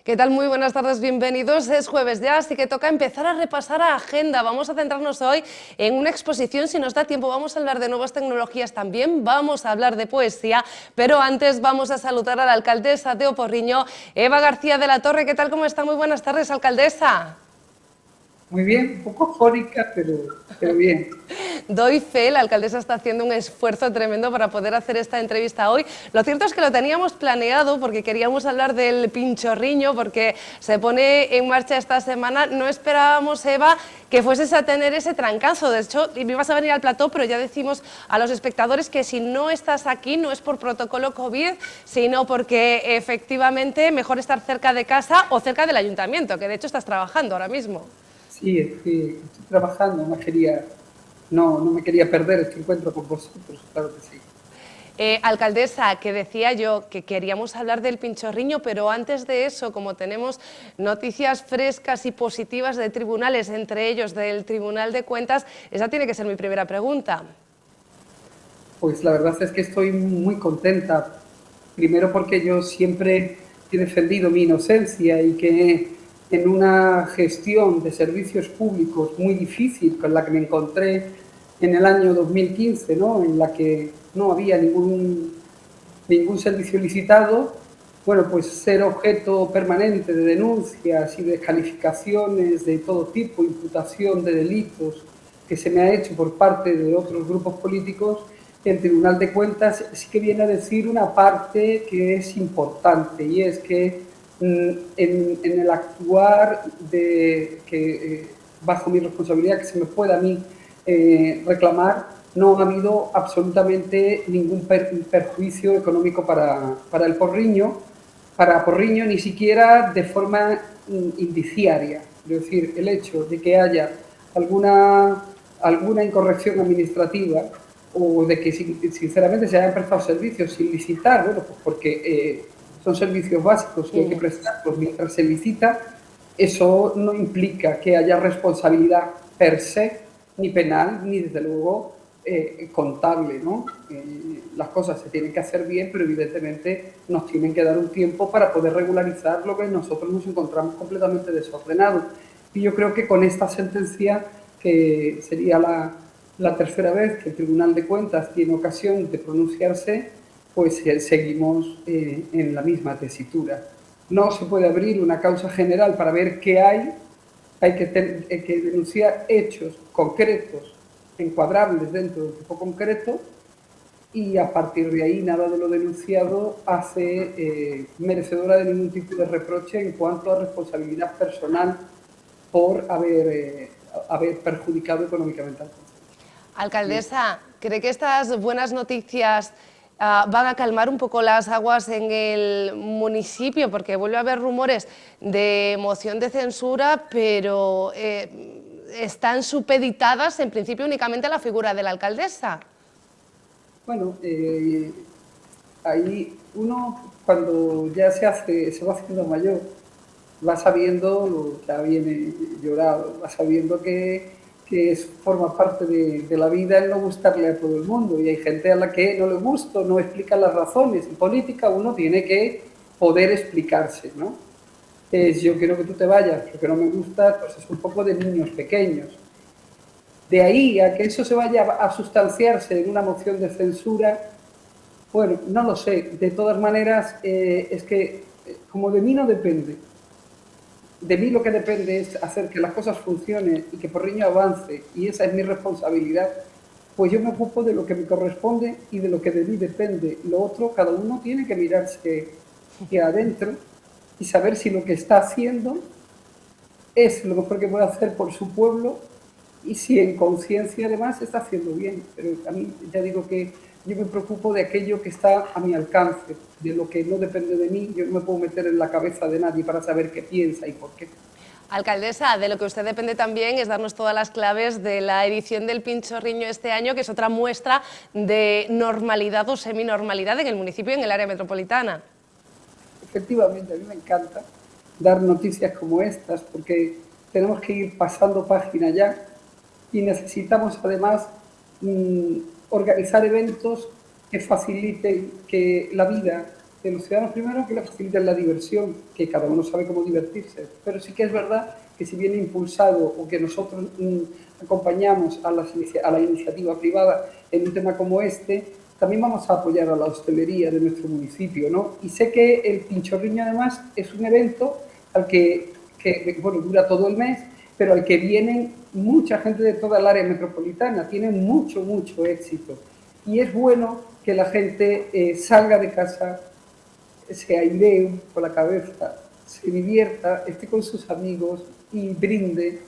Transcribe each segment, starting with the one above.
¿Qué tal? Muy buenas tardes, bienvenidos. Es jueves ya, así que toca empezar a repasar la agenda. Vamos a centrarnos hoy en una exposición, si nos da tiempo vamos a hablar de nuevas tecnologías también, vamos a hablar de poesía, pero antes vamos a saludar a la alcaldesa de Oporriño, Eva García de la Torre. ¿Qué tal? ¿Cómo está? Muy buenas tardes, alcaldesa. Muy bien, un poco fórica, pero bien. Doy fe, la alcaldesa está haciendo un esfuerzo tremendo para poder hacer esta entrevista hoy. Lo cierto es que lo teníamos planeado porque queríamos hablar del Pinchorriño, porque se pone en marcha esta semana. No esperábamos, Eva, que fueses a tener ese trancazo. De hecho, ibas a venir al plató, pero ya decimos a los espectadores que si no estás aquí no es por protocolo COVID, sino porque efectivamente mejor estar cerca de casa o cerca del ayuntamiento, que de hecho estás trabajando ahora mismo. Sí, es que estoy trabajando, no me quería perder este encuentro con vosotros, claro que sí. Alcaldesa, que decía yo que queríamos hablar del Pinchorriño, pero antes de eso, como tenemos noticias frescas y positivas de tribunales, entre ellos del Tribunal de Cuentas, esa tiene que ser mi primera pregunta. Pues la verdad es que estoy muy contenta, primero porque yo siempre he defendido mi inocencia y que en una gestión de servicios públicos muy difícil con la que me encontré en el año 2015, ¿no? En la que no había ningún servicio licitado, bueno, pues ser objeto permanente de denuncias y descalificaciones de todo tipo, imputación de delitos que se me ha hecho por parte de otros grupos políticos, el Tribunal de Cuentas sí que viene a decir una parte que es importante, y es que en el actuar bajo mi responsabilidad que se me pueda a mí reclamar, no ha habido absolutamente ningún perjuicio económico para el Porriño, ni siquiera de forma indiciaria. Es decir, el hecho de que haya alguna incorrección administrativa o de que sinceramente se hayan prestado servicios sin licitar, bueno, pues porque son servicios básicos que hay que prestarlos mientras se licita, eso no implica que haya responsabilidad per se, ni penal, ni desde luego contable, ¿no? Las cosas se tienen que hacer bien, pero evidentemente nos tienen que dar un tiempo para poder regularizar lo que nosotros nos encontramos completamente desordenados. Y yo creo que con esta sentencia, que sería la tercera vez que el Tribunal de Cuentas tiene ocasión de pronunciarse, pues seguimos en la misma tesitura. No se puede abrir una causa general para ver qué hay que denunciar hechos concretos, encuadrables dentro de un tipo concreto, y a partir de ahí nada de lo denunciado hace merecedora de ningún tipo de reproche en cuanto a responsabilidad personal por haber perjudicado económicamente al Consejo. Alcaldesa, ¿cree que estas buenas noticias van a calmar un poco las aguas en el municipio? Porque vuelve a haber rumores de moción de censura, pero están supeditadas en principio únicamente a la figura de la alcaldesa. Bueno, ahí uno cuando ya se va haciendo mayor, va sabiendo, ya viene llorado, va sabiendo que forma parte de la vida el no gustarle a todo el mundo, y hay gente a la que no le gusta, no explica las razones. En política uno tiene que poder explicarse, ¿no? Yo quiero que tú te vayas porque no me gusta, pues es un poco de niños pequeños. De ahí a que eso se vaya a sustanciarse en una moción de censura, bueno, no lo sé. De todas maneras, es que como de mí no depende, de mí lo que depende es hacer que las cosas funcionen y que Porriño avance, y esa es mi responsabilidad, pues yo me ocupo de lo que me corresponde y de lo que de mí depende. Lo otro, cada uno tiene que mirarse hacia adentro y saber si lo que está haciendo es lo mejor que puede hacer por su pueblo, y si en conciencia además está haciendo bien. Pero a mí ya digo que yo me preocupo de aquello que está a mi alcance, de lo que no depende de mí. Yo no me puedo meter en la cabeza de nadie para saber qué piensa y por qué. Alcaldesa, de lo que usted depende también es darnos todas las claves de la edición del Pinchorriño este año, que es otra muestra de normalidad o seminormalidad en el municipio y en el área metropolitana. Efectivamente, a mí me encanta dar noticias como estas, porque tenemos que ir pasando página ya, y necesitamos además organizar eventos que faciliten que la vida de los ciudadanos primero que le faciliten la diversión, que cada uno sabe cómo divertirse, pero sí que es verdad que si viene impulsado o que nosotros acompañamos a la iniciativa privada en un tema como este, también vamos a apoyar a la hostelería de nuestro municipio, ¿no? Y sé que el Pinchorriño además es un evento al que bueno, dura todo el mes, pero al que vienen mucha gente de toda el área metropolitana, tiene mucho, mucho éxito. Y es bueno que la gente salga de casa, se airee por la cabeza, se divierta, esté con sus amigos y brinde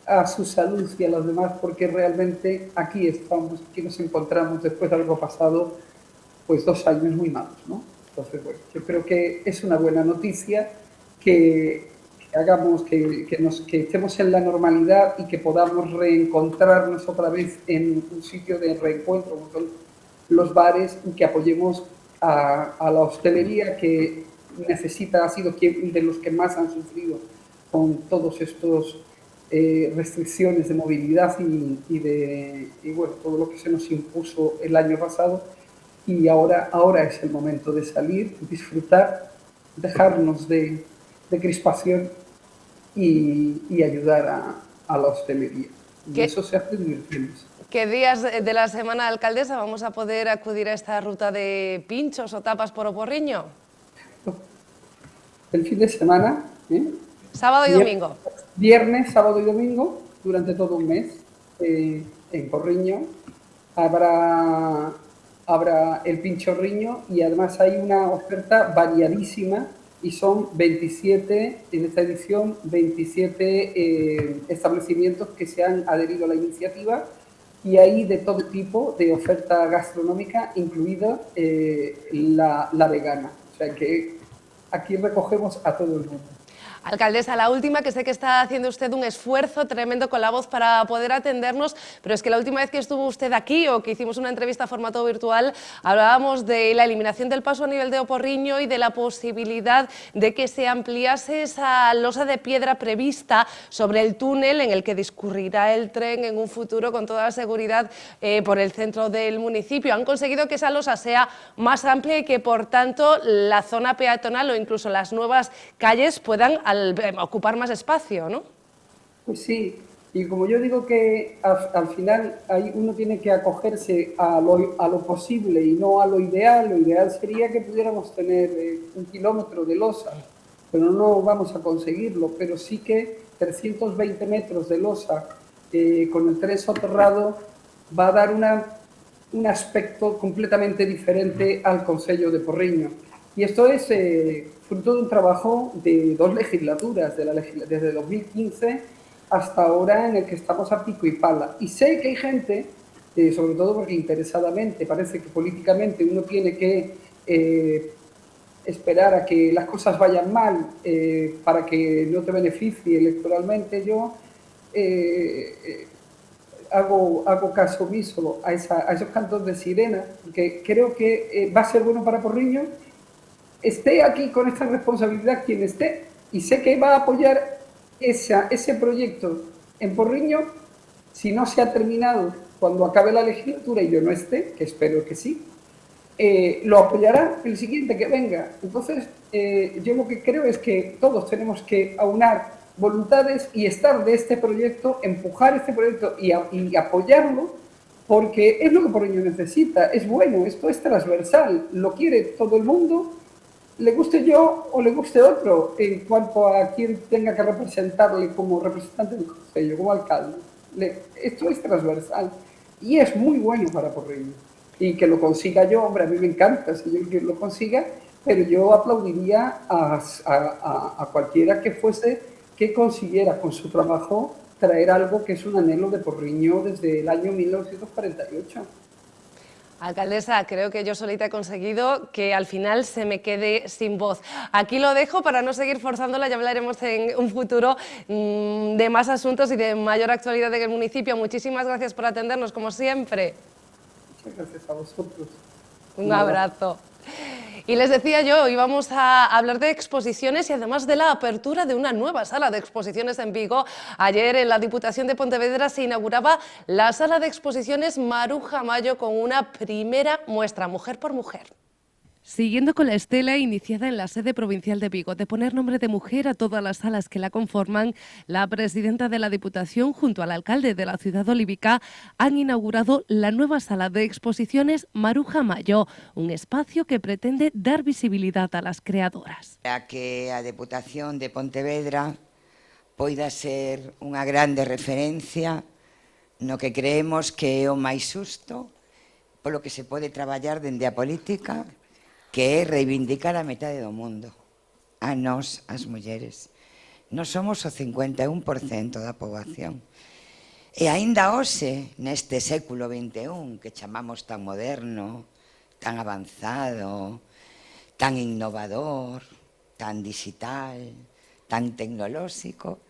a su salud y a los demás, porque realmente aquí estamos, aquí nos encontramos después de algo pasado, pues 2 años muy malos, ¿no? Entonces, bueno, yo creo que es una buena noticia que hagamos, que estemos en la normalidad y que podamos reencontrarnos otra vez en un sitio de reencuentro, como son los bares, y que apoyemos a la hostelería, que necesita, ha sido de los que más han sufrido con todos estos restricciones de movilidad y bueno, todo lo que se nos impuso el año pasado, y ahora es el momento de salir, disfrutar, dejarnos de crispación y ayudar a la hostelería. Y eso se hace divirtiéndose. ¿Qué días de la semana, alcaldesa, vamos a poder acudir a esta ruta de pinchos o tapas por Oporriño? El fin de semana, Sábado y domingo. Viernes, sábado y domingo, durante todo un mes, en Porriño. Habrá el Pinchorriño y además hay una oferta variadísima y son 27, en esta edición, 27 establecimientos que se han adherido a la iniciativa, y hay de todo tipo de oferta gastronómica, incluida la vegana. O sea que aquí recogemos a todo el mundo. Alcaldesa, la última, que sé que está haciendo usted un esfuerzo tremendo con la voz para poder atendernos, pero es que la última vez que estuvo usted aquí o que hicimos una entrevista a formato virtual, hablábamos de la eliminación del paso a nivel de Oporriño y de la posibilidad de que se ampliase esa losa de piedra prevista sobre el túnel en el que discurrirá el tren en un futuro con toda la seguridad por el centro del municipio. Han conseguido que esa losa sea más amplia y que, por tanto, la zona peatonal o incluso las nuevas calles puedan ocupar más espacio, ¿no? Pues sí, y como yo digo que al final uno tiene que acogerse a lo posible y no a lo ideal sería que pudiéramos tener 1 kilómetro de losa, pero no vamos a conseguirlo, pero sí que 320 metros de losa con el tren soterrado va a dar un aspecto completamente diferente al Concello de Porriño. Y esto es fruto de un trabajo de 2 legislaturas, desde 2015 hasta ahora, en el que estamos a pico y pala. Y sé que hay gente, sobre todo porque interesadamente, parece que políticamente uno tiene que esperar a que las cosas vayan mal para que no te beneficie electoralmente. Yo hago caso omiso a esos cantos de sirena, porque creo que va a ser bueno para Porriño. Esté aquí con esta responsabilidad quien esté, y sé que va a apoyar ese proyecto en Porriño. Si no se ha terminado cuando acabe la legislatura y yo no esté, que espero que sí, lo apoyará el siguiente que venga. Entonces, yo lo que creo es que todos tenemos que aunar voluntades y estar de este proyecto, empujar este proyecto y apoyarlo, porque es lo que Porriño necesita. Es bueno, esto es transversal, lo quiere todo el mundo, le guste yo o le guste otro, en cuanto a quien tenga que representarle como representante del Concello, como alcalde. Esto es transversal y es muy bueno para Porriño. Y que lo consiga yo, hombre, a mí me encanta si yo lo consiga, pero yo aplaudiría a cualquiera que fuese, que consiguiera con su trabajo traer algo que es un anhelo de Porriño desde el año 1948. Alcaldesa, creo que yo solita he conseguido que al final se me quede sin voz. Aquí lo dejo para no seguir forzándola, ya hablaremos en un futuro de más asuntos y de mayor actualidad en el municipio. Muchísimas gracias por atendernos, como siempre. Muchas gracias a vosotros. Un abrazo. Y les decía yo, íbamos a hablar de exposiciones y además de la apertura de una nueva sala de exposiciones en Vigo. Ayer en la Diputación de Pontevedra se inauguraba la sala de exposiciones Maruja Mayo con una primera muestra, Mujer por Mujer. Siguiendo con la estela iniciada en la sede provincial de Vigo de poner nombre de mujer a todas las salas que la conforman, la presidenta de la Diputación junto al alcalde de la ciudad olívica han inaugurado la nueva sala de exposiciones Maruja Mayo, un espacio que pretende dar visibilidad a las creadoras. Para que a Deputación de Pontevedra poida ser unha grande referencia no que creemos que é o máis xusto polo que se pode traballar dende a política, que é reivindicar a metade do mundo, a nós, as mulleres. Nós somos o 51% da poboación. E aínda hoxe, neste século XXI, que chamamos tan moderno, tan avanzado, tan innovador, tan digital, tan tecnolóxico,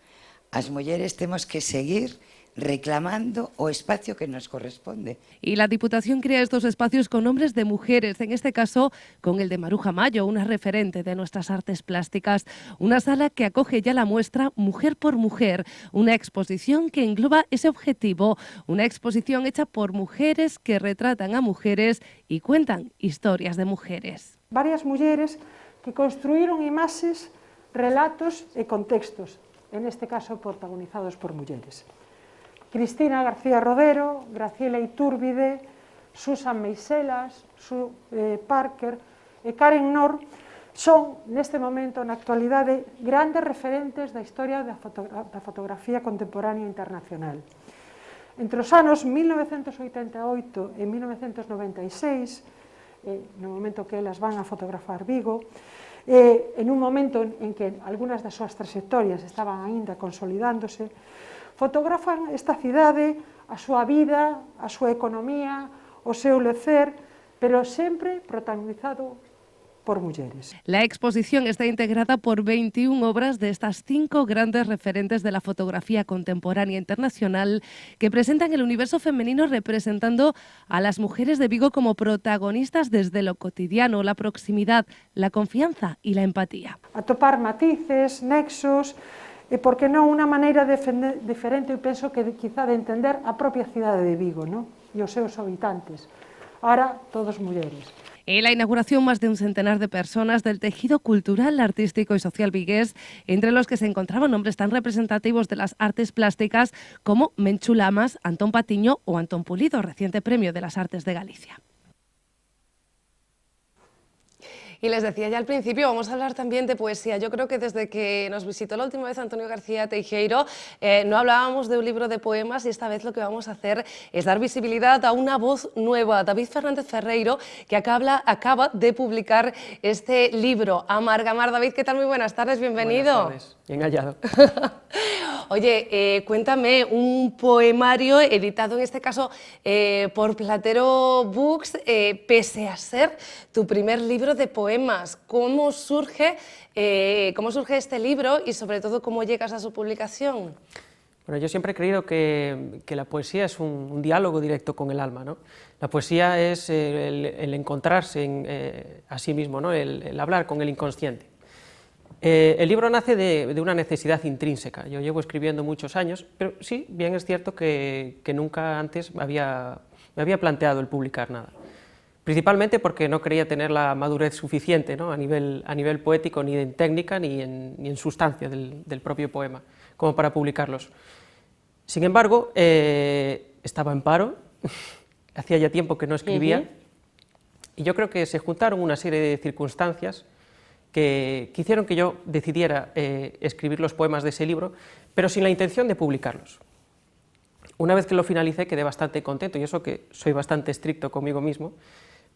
as mulleres temos que seguir reclamando o espacio que nos corresponde. Y la Diputación crea estos espacios con nombres de mujeres, en este caso con el de Maruja Mayo, una referente de nuestras artes plásticas. Una sala que acoge ya la muestra Mujer por Mujer, una exposición que engloba ese objetivo, una exposición hecha por mujeres que retratan a mujeres y cuentan historias de mujeres. Varias mulleres que construíron imaxes, relatos e contextos, en este caso protagonizados por mulleres. Cristina García Rodero, Graciela Itúrbide, Susan Meiselas, Sue Parker e Karen Nor son, neste momento, na actualidade, grandes referentes da historia da fotografía contemporánea internacional. Entre os anos 1988 e 1996, no momento que elas van a fotografar Vigo, en un momento en que algunhas das súas trayectorias estaban aínda consolidándose, fotografan esta cidade, a súa vida, a súa economía, o seu lecer, pero sempre protagonizado por mulleres. La exposición está integrada por 21 obras de estas 5 grandes referentes de la fotografía contemporánea internacional que presentan el universo femenino representando a las mujeres de Vigo como protagonistas desde lo cotidiano, la proximidad, la confianza y la empatía. Atopar matices, nexos, e por que non unha maneira diferente, eu penso que quizá de entender a propia cidade de Vigo, non? E os seus habitantes. Ahora, todos mulleres. En la inauguración, más de un centenar de personas del tejido cultural, artístico y social vigués, entre los que se encontraban nombres tan representativos de las artes plásticas como Menchu Lamas, Antón Patiño o Antón Pulido, reciente premio de las Artes de Galicia. Y les decía ya al principio, vamos a hablar también de poesía. Yo creo que desde que nos visitó la última vez Antonio García Teijeiro, no hablábamos de un libro de poemas y esta vez lo que vamos a hacer es dar visibilidad a una voz nueva, David Fernández Ferreiro, que acaba de publicar este libro, Amargamar. David, ¿qué tal? Muy buenas tardes, bienvenido. Buenas tardes, bien hallado. Oye, cuéntame, un poemario editado en este caso por Platero Books, pese a ser tu primer libro de poemas. ¿Cómo surge este libro y sobre todo cómo llegas a su publicación? Bueno, yo siempre he creído que la poesía es un diálogo directo con el alma, ¿no? La poesía es el encontrarse a sí mismo, ¿no? El hablar con el inconsciente. El libro nace de una necesidad intrínseca. Yo llevo escribiendo muchos años, pero sí, bien es cierto que nunca antes me había planteado el publicar nada. Principalmente porque no creía tener la madurez suficiente, ¿no? a nivel poético, ni en técnica, ni en sustancia del propio poema, como para publicarlos. Sin embargo, estaba en paro, hacía ya tiempo que no escribía, y yo creo que se juntaron una serie de circunstancias que hicieron que yo decidiera escribir los poemas de ese libro, pero sin la intención de publicarlos. Una vez que lo finalicé quedé bastante contento, y eso que soy bastante estricto conmigo mismo,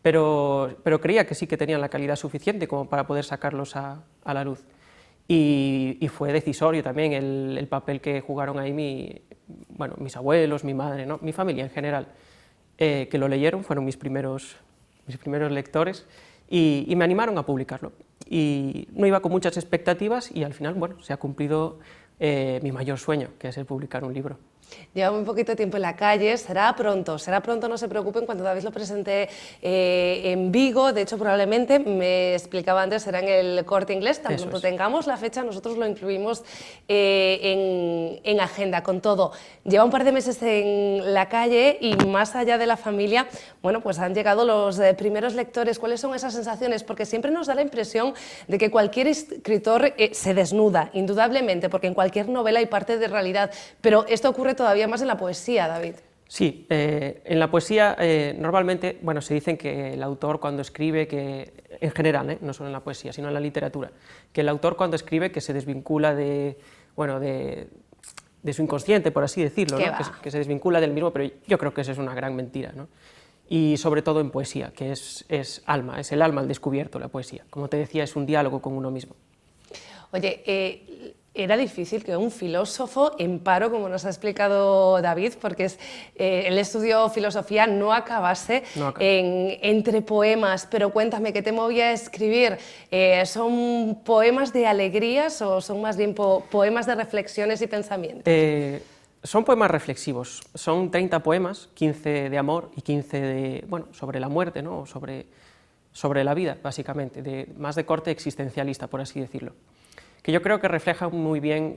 pero creía que sí que tenían la calidad suficiente como para poder sacarlos a la luz. Y fue decisorio también el papel que jugaron ahí mis abuelos, mi madre, ¿no? Mi familia en general, que lo leyeron, fueron mis primeros lectores, y me animaron a publicarlo. Y no iba con muchas expectativas y al final, bueno, se ha cumplido mi mayor sueño, que es el publicar un libro. Lleva muy poquito tiempo en la calle, será pronto, no se preocupen, cuando David lo presente en Vigo, de hecho probablemente, me explicaba antes, será en el Corte Inglés, tan pronto tengamos la fecha, nosotros lo incluimos en agenda, con todo. Lleva un par de meses en la calle y más allá de la familia, bueno, pues han llegado los primeros lectores. ¿Cuáles son esas sensaciones? Porque siempre nos da la impresión de que cualquier escritor se desnuda, indudablemente, porque en cualquier novela hay parte de realidad, pero esto ocurre todavía más en la poesía, David. Sí, en la poesía normalmente, bueno, se dice que el autor cuando escribe, que en general, no solo en la poesía, sino en la literatura, que el autor cuando escribe que se desvincula de, bueno, de su inconsciente, por así decirlo, ¿no? Que se desvincula del mismo, pero yo creo que eso es una gran mentira, ¿no? Y sobre todo en poesía, que es alma, es el alma al descubierto, la poesía. Como te decía, es un diálogo con uno mismo. Oye, era difícil que un filósofo en paro, como nos ha explicado David, porque él estudió filosofía, no acabase entre poemas, pero cuéntame, ¿qué te movía a escribir? ¿Son poemas de alegrías o son más bien poemas de reflexiones y pensamientos? Son poemas reflexivos, son 30 poemas, 15 de amor y 15 de, bueno, sobre la muerte, ¿no? sobre la vida, básicamente, más de corte existencialista, por así decirlo, que yo creo que refleja muy bien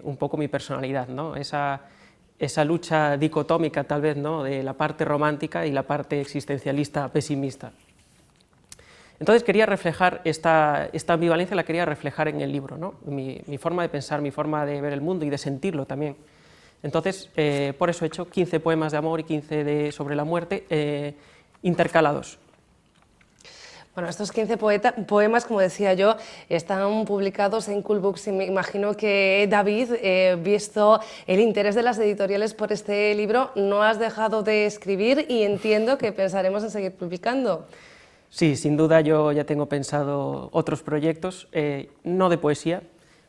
un poco mi personalidad, ¿no? Esa lucha dicotómica, tal vez, ¿no? De la parte romántica y la parte existencialista pesimista. Entonces quería reflejar esta ambivalencia, la quería reflejar en el libro, ¿no? Mi forma de pensar, mi forma de ver el mundo y de sentirlo también. Entonces, por eso he hecho 15 poemas de amor y 15 sobre la muerte intercalados. Bueno, estos 15 poemas, como decía yo, están publicados en Cool Books y me imagino que, David, visto el interés de las editoriales por este libro, no has dejado de escribir y entiendo que pensaremos en seguir publicando. Sí, sin duda yo ya tengo pensado otros proyectos, no de poesía,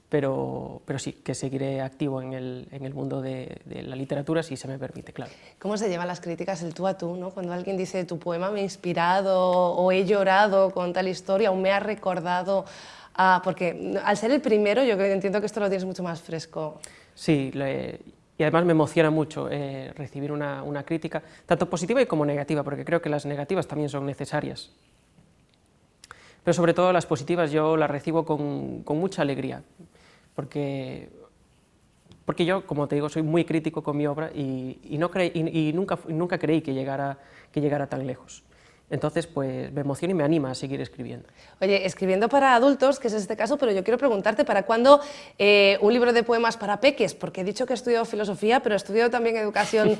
pero sí, que seguiré activo en el mundo de la literatura, si se me permite, claro. ¿Cómo se llevan las críticas, el tú a tú, ¿no? Cuando alguien dice tu poema me ha inspirado o he llorado con tal historia o me ha recordado porque al ser el primero yo entiendo que esto lo tienes mucho más fresco. Sí, y además me emociona mucho recibir una crítica, tanto positiva como negativa, porque creo que las negativas también son necesarias. Pero sobre todo las positivas yo las recibo con mucha alegría. Porque yo, como te digo, soy muy crítico con mi obra y nunca creí que llegara tan lejos. Entonces, pues me emociona y me anima a seguir escribiendo. Oye, escribiendo para adultos, que es este caso, pero yo quiero preguntarte, ¿para cuándo un libro de poemas para peques? Porque he dicho que he estudiado filosofía, pero he estudiado también educación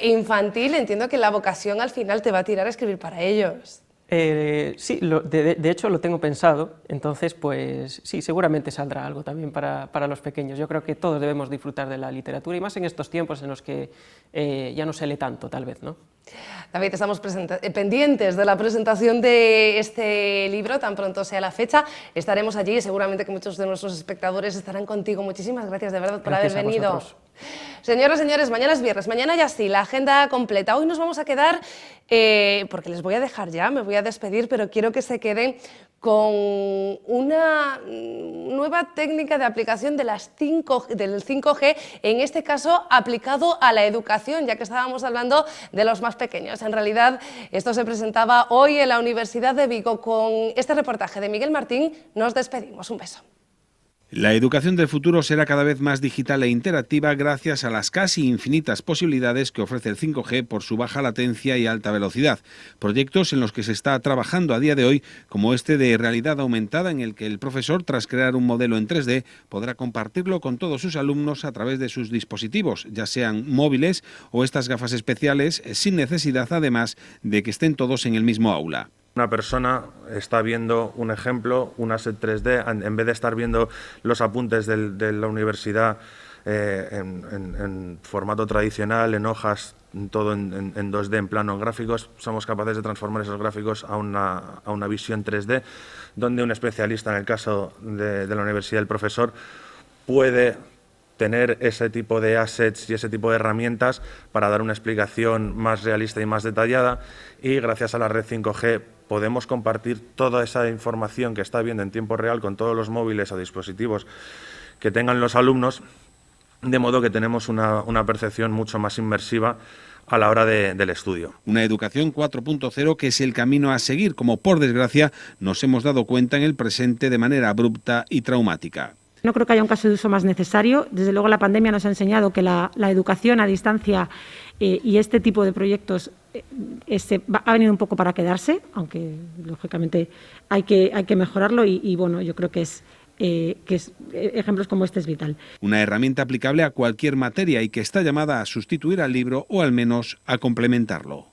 infantil. Entiendo que la vocación al final te va a tirar a escribir para ellos. Sí, de hecho lo tengo pensado, entonces pues sí, seguramente saldrá algo también para los pequeños. Yo creo que todos debemos disfrutar de la literatura y más en estos tiempos en los que ya no se lee tanto, tal vez, ¿no? David, estamos pendientes de la presentación de este libro, tan pronto sea la fecha, estaremos allí y seguramente que muchos de nuestros espectadores estarán contigo. Muchísimas gracias de verdad por haber venido. Señoras y señores, mañana es viernes, mañana ya sí, la agenda completa. Hoy nos vamos a quedar, porque les voy a dejar ya, me voy a despedir, pero quiero que se queden con una nueva técnica de aplicación del 5G, en este caso aplicado a la educación, ya que estábamos hablando de los más pequeños. En realidad, esto se presentaba hoy en la Universidad de Vigo. Con este reportaje de Miguel Martín nos despedimos. Un beso. La educación del futuro será cada vez más digital e interactiva gracias a las casi infinitas posibilidades que ofrece el 5G por su baja latencia y alta velocidad. Proyectos en los que se está trabajando a día de hoy, como este de realidad aumentada, en el que el profesor, tras crear un modelo en 3D, podrá compartirlo con todos sus alumnos a través de sus dispositivos, ya sean móviles o estas gafas especiales, sin necesidad, además, de que estén todos en el mismo aula. Una persona está viendo un ejemplo, un asset 3D, en vez de estar viendo los apuntes de la universidad en formato tradicional, en hojas, todo en 2D, en plano, en gráficos, somos capaces de transformar esos gráficos a una visión 3D, donde un especialista, en el caso de la universidad, el profesor, puede tener ese tipo de assets y ese tipo de herramientas para dar una explicación más realista y más detallada, y gracias a la red 5G podemos compartir toda esa información que está viendo en tiempo real con todos los móviles o dispositivos que tengan los alumnos, de modo que tenemos una percepción mucho más inmersiva a la hora del estudio. Una educación 4.0 que es el camino a seguir, como por desgracia nos hemos dado cuenta en el presente de manera abrupta y traumática. No creo que haya un caso de uso más necesario. Desde luego la pandemia nos ha enseñado que la educación a distancia y este tipo de proyectos ha venido un poco para quedarse, aunque lógicamente hay que mejorarlo y bueno, yo creo que ejemplos como este es vital. Una herramienta aplicable a cualquier materia y que está llamada a sustituir al libro o al menos a complementarlo.